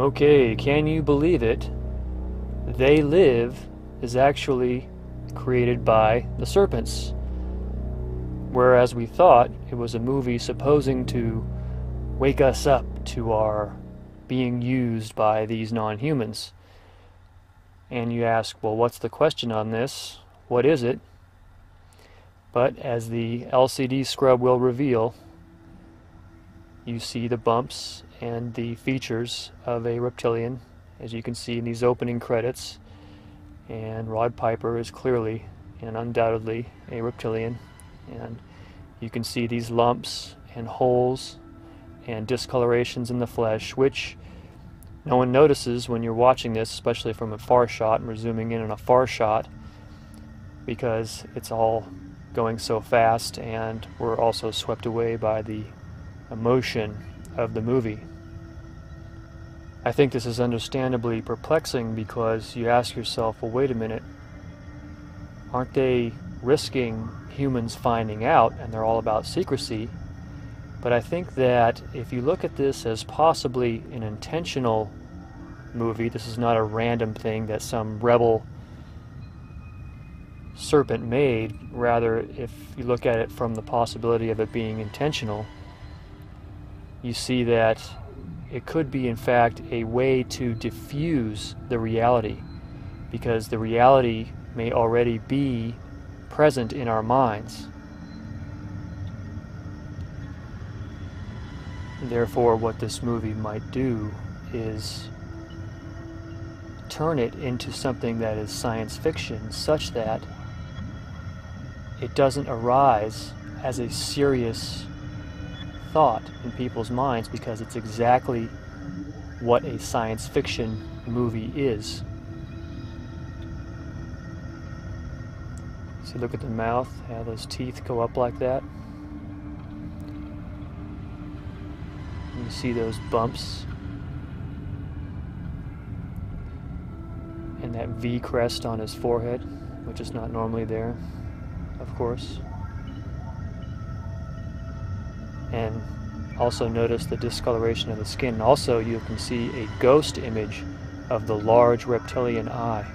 Okay, can you believe it? They Live is actually created by the Serpents, whereas we thought it was a movie supposing to wake us up to our being used by these non-humans. And you ask, well, what's the question on this? What is it? But as the LCD scrub will reveal, you see the bumps and the features of a reptilian, as you can see in these opening credits. And Rod Piper is clearly and undoubtedly a reptilian. And you can see these lumps and holes and discolorations in the flesh, which no one notices when you're watching this, especially from a far shot, and we're zooming in on a far shot, because it's all going so fast and we're also swept away by the emotion of the movie. I think this is understandably perplexing because you ask yourself, well, wait a minute, aren't they risking humans finding out, and they're all about secrecy? But I think that if you look at this as possibly an intentional movie, this is not a random thing that some rebel serpent made. Rather, if you look at it from the possibility of it being intentional, you see that it could be in fact a way to diffuse the reality, because the reality may already be present in our minds. Therefore, what this movie might do is turn it into something that is science fiction, such that it doesn't arise as a serious thought in people's minds, because it's exactly what a science fiction movie is. See, look at the mouth, how those teeth go up like that. You see those bumps and that V crest on his forehead, which is not normally there, of course. And also notice the discoloration of the skin. Also, you can see a ghost image of the large reptilian eye.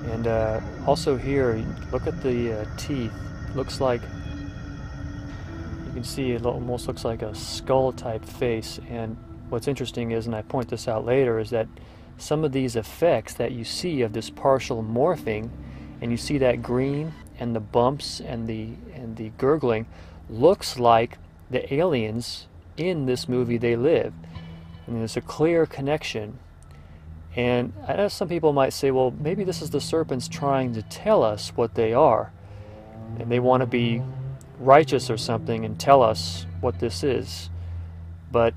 And also here, look at the teeth. Looks like, you can see it almost looks like a skull type face. And what's interesting is, and I point this out later, is that some of these effects that you see of this partial morphing, and you see that green and the bumps and the gurgling, looks like the aliens in this movie They Live. And there's a clear connection. And I know some people might say, well, maybe this is the Serpents trying to tell us what they are, and they want to be righteous or something and tell us what this is. But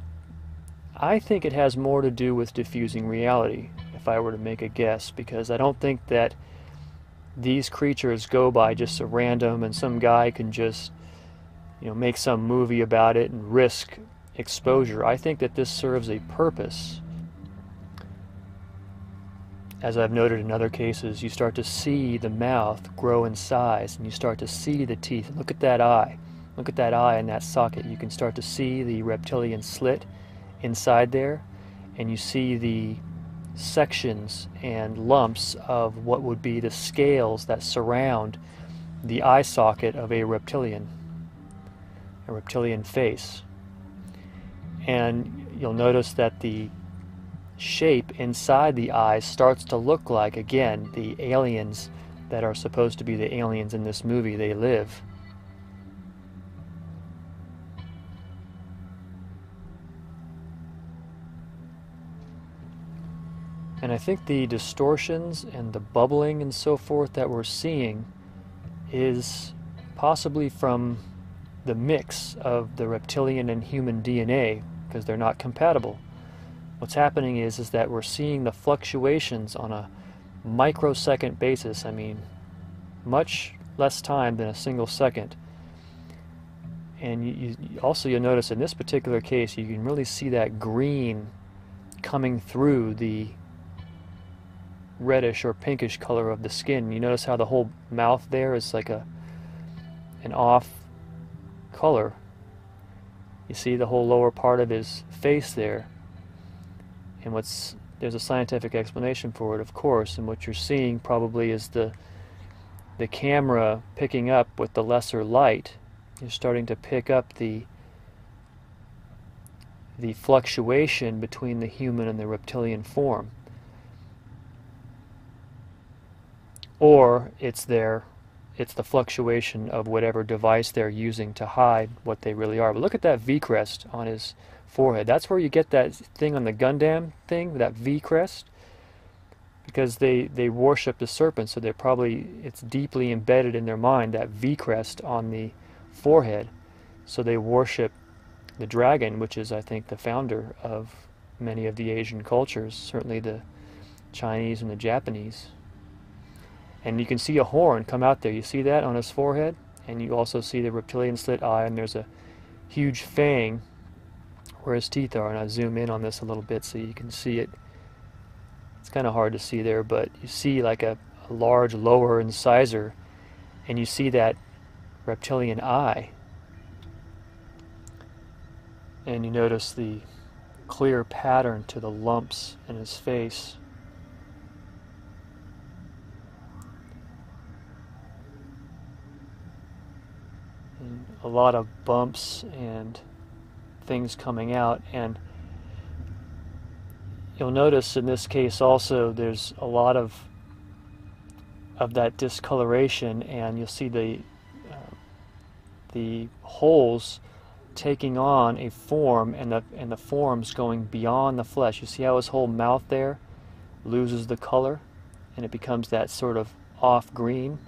I think it has more to do with diffusing reality, if I were to make a guess, because I don't think that these creatures go by just a random and some guy can just, make some movie about it and risk exposure. I think that this serves a purpose. As I've noted in other cases, you start to see the mouth grow in size, and you start to see the teeth. Look at that eye. Look at that eye in that socket. You can start to see the reptilian slit inside there, and you see the sections and lumps of what would be the scales that surround the eye socket of a reptilian face. And you'll notice that the shape inside the eyes starts to look like, again, the aliens that are supposed to be the aliens in this movie They Live. And I think the distortions and the bubbling and so forth that we're seeing is possibly from the mix of the reptilian and human DNA, because they're not compatible. What's happening is that we're seeing the fluctuations on a microsecond basis. I mean, much less time than a single second. And you'll notice in this particular case, you can really see that green coming through the reddish or pinkish color of the skin. You notice how the whole mouth there is like an off color. You see the whole lower part of his face there. And there's a scientific explanation for it, of course, and what you're seeing probably is the camera picking up with the lesser light. You're starting to pick up the fluctuation between the human and the reptilian form. Or it's the fluctuation of whatever device they're using to hide what they really are. But look at that V crest on his forehead. That's where you get that thing on the Gundam thing, that V crest, because they worship the serpent, so it's deeply embedded in their mind, that V crest on the forehead. So they worship the dragon, which is, I think, the founder of many of the Asian cultures, certainly the Chinese and the Japanese. And you can see a horn come out there. You see that on his forehead? And you also see the reptilian slit eye, and there's a huge fang where his teeth are. And I zoom in on this a little bit so you can see it. It's kind of hard to see there, but you see like a large lower incisor, and you see that reptilian eye. And you notice the clear pattern to the lumps in his face. And a lot of bumps and things coming out. And you'll notice in this case also there's a lot of that discoloration, and you'll see the holes taking on a form, and the form's going beyond the flesh. You see how his whole mouth there loses the color, and it becomes that sort of off green.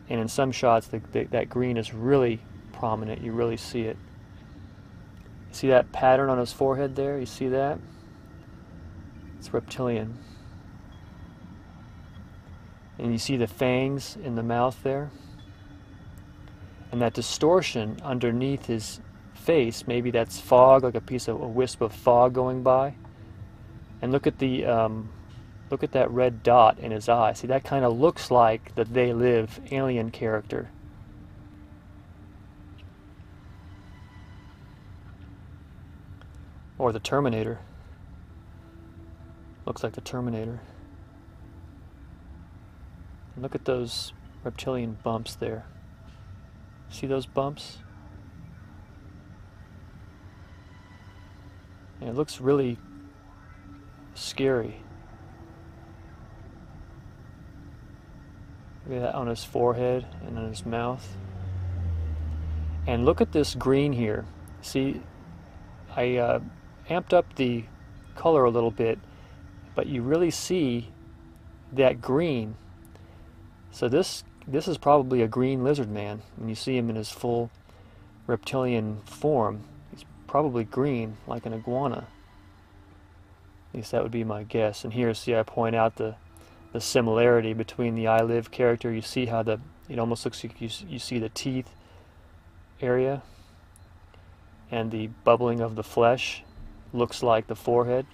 And in some shots, that green is really prominent. You really see it. You see that pattern on his forehead there? You see that? It's reptilian. And you see the fangs in the mouth there? And that distortion underneath his face, maybe that's fog, like a wisp of fog going by. And look at that red dot in his eye. See, that kind of looks like the They Live alien character. Or the Terminator. Looks like the Terminator. And look at those reptilian bumps there. See those bumps? And it looks really scary. Look at that on his forehead and on his mouth. And look at this green here. See, I amped up the color a little bit, but you really see that green. So this is probably a green lizard man. When you see him in his full reptilian form, he's probably green, like an iguana. At least that would be my guess. And here, see, I point out the similarity between the I Live character. You see how it almost looks like you see the teeth area, and the bubbling of the flesh looks like the forehead.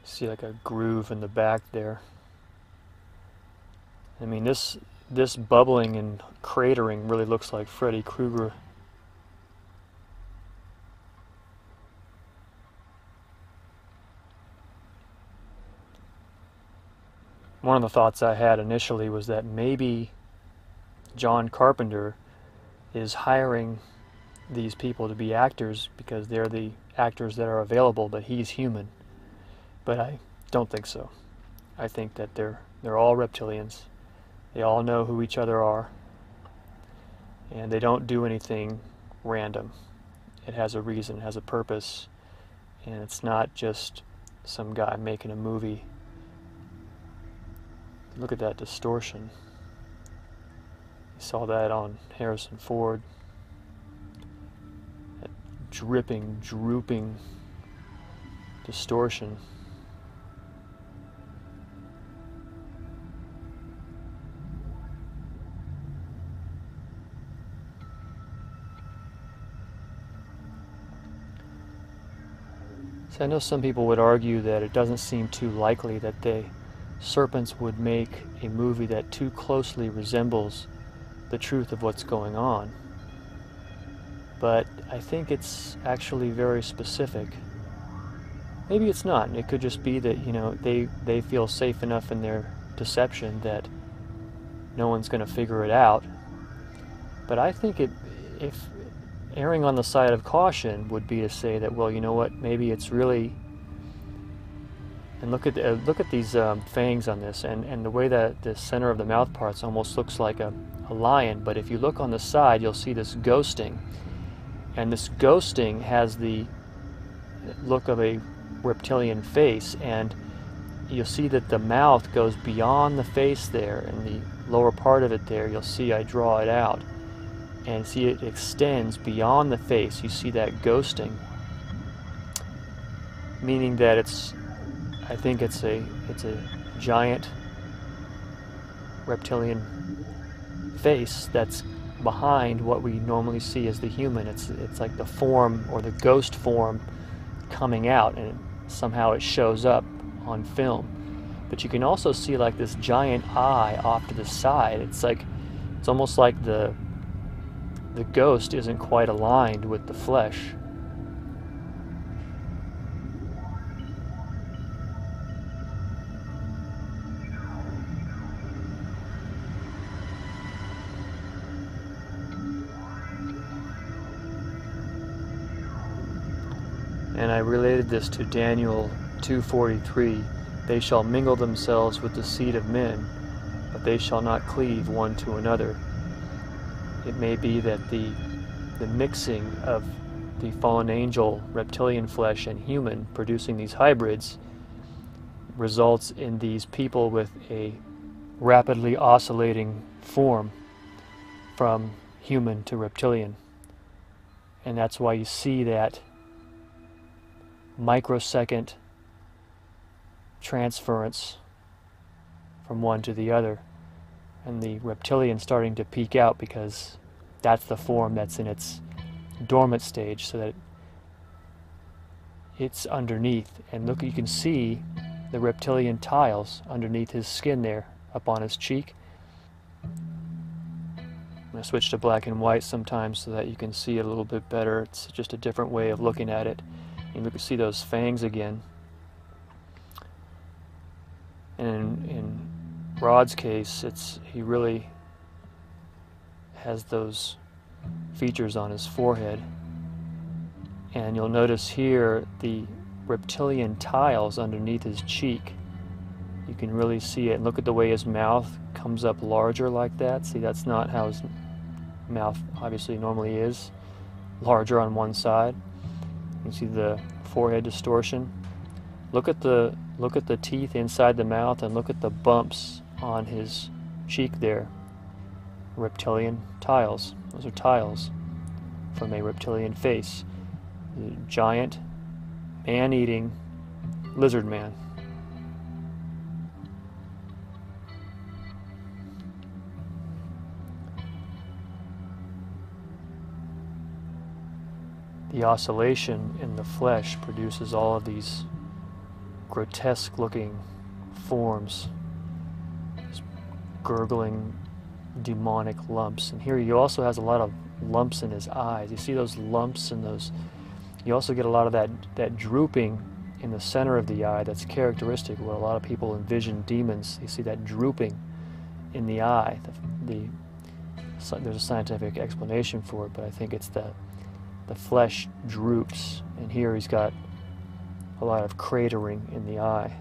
See like a groove in the back there. I mean, this bubbling and cratering really looks like Freddy Krueger. One of the thoughts I had initially was that maybe John Carpenter is hiring these people to be actors because they're the actors that are available, but he's human. But I don't think so. I think that they're all reptilians. They all know who each other are, and they don't do anything random. It has a reason, it has a purpose, and it's not just some guy making a movie. Look at that distortion. You saw that on Harrison Ford. dripping, drooping distortion. So I know some people would argue that it doesn't seem too likely that the Serpents would make a movie that too closely resembles the truth of what's going on. But I think it's actually very specific. Maybe it's not. It could just be that, you know, they feel safe enough in their deception that no one's going to figure it out. But I think if erring on the side of caution would be to say that, well, you know what, maybe it's really, and look at these fangs on this, and the way that the center of the mouth parts almost looks like a lion, but if you look on the side, you'll see this ghosting, and this ghosting has the look of a reptilian face, and you'll see that the mouth goes beyond the face there, and the lower part of it there, you'll see I draw it out, and see it extends beyond the face. You see that ghosting, meaning that I think it's a giant reptilian face that's behind what we normally see as the human. It's like the form, or the ghost form, coming out, and somehow it shows up on film. But you can also see like this giant eye off to the side. It's almost like the ghost isn't quite aligned with the flesh. And I related this to Daniel 2:43. They shall mingle themselves with the seed of men, but they shall not cleave one to another. It may be that the mixing of the fallen angel reptilian flesh and human, producing these hybrids, results in these people with a rapidly oscillating form from human to reptilian. And that's why you see that microsecond transference from one to the other, and the reptilian starting to peek out, because that's the form that's in its dormant stage, so that it's underneath. And look, you can see the reptilian tiles underneath his skin there, up on his cheek. I'm going to switch to black and white sometimes so that you can see it a little bit better. It's just a different way of looking at it. And you can see those fangs again. And in Rod's case, he really has those features on his forehead. And you'll notice here the reptilian tiles underneath his cheek. You can really see it. And look at the way his mouth comes up larger like that. See, that's not how his mouth obviously normally is. Larger on one side. You can see the forehead distortion. Look at the teeth inside the mouth, and look at the bumps on his cheek there. Reptilian tiles. Those are tiles from a reptilian face. The giant, man-eating lizard man. The oscillation in the flesh produces all of these grotesque looking forms, these gurgling demonic lumps. And here he also has a lot of lumps in his eyes. You see those lumps and those, you also get a lot of that drooping in the center of the eye that's characteristic where a lot of people envision demons. You see that drooping in the eye. There's a scientific explanation for it, but I think it's the flesh droops, and here he's got a lot of cratering in the eye.